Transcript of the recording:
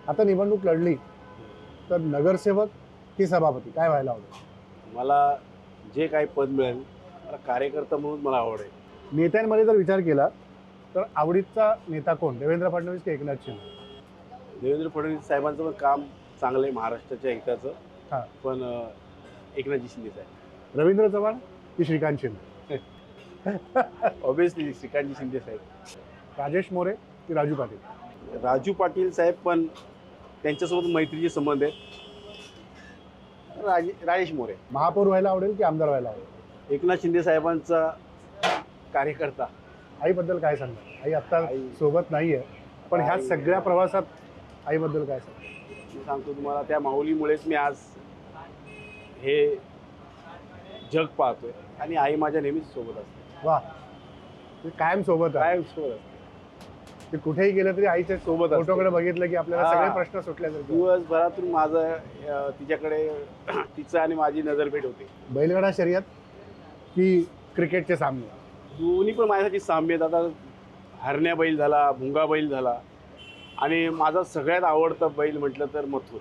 आता निवडणूक लढली तर नगरसेवक की सभापती काय व्हायला आवडेल? मला जे काही पद मिळेल मला कार्यकर्ता म्हणून मला आवड आहे. नेत्यांमध्ये जर विचार केला तर आवडीचा नेता कोण, देवेंद्र फडणवीस की एकनाथ शिंदे? देवेंद्र फडणवीस साहेबांचं पण काम चांगलं आहे महाराष्ट्राच्या हिताचं. हां. पण एकनाथजी शिंदे साहेब रवींद्र चव्हाण की श्रीकांत शिंदे? ऑब्व्हियसली श्रीकांतजी शिंदे साहेब. राजेश मोरे की राजू पाटील? राजू पाटील साहेब पण त्यांच्यासोबत मैत्रीचे संबंध आहेत. राजेश मोरे. महापौर व्हायला आवडेल की आमदार व्हायला आवडेल? एकनाथ शिंदे साहेबांचा कार्यकर्ता. आईबद्दल काय सांगणार? आई आत्ता आई- सोबत नाहीये, पण ह्या आई- सगळ्या प्रवासात आईबद्दल काय सांगणार? मी सांगतो तुम्हाला त्या माऊलीमुळेच मी आज हे जग पाहतोय आणि आई माझ्या नेहमीच सोबत असते. वा, ते कायम सोबत आहे. काय सोबत असते. ते कुठेही गेलं तरी आईच्या सोबत असते. फोटोकडे बघितलं की आपल्याला हां. सगळे प्रश्न सुटल्यासारखे. दिवसभरातून माझं तिच्याकडे तिचं आणि माझी नजरभेट होते. बैलगाडा शर्यत की क्रिकेटचे सामने? दोन्ही पण माझ्यासाठी साम्य आहेत. आता हरण्या बैल झाला, भुंगा बैल झाला आणि माझा सगळ्यात आवडता बैल म्हटलं तर मथुर.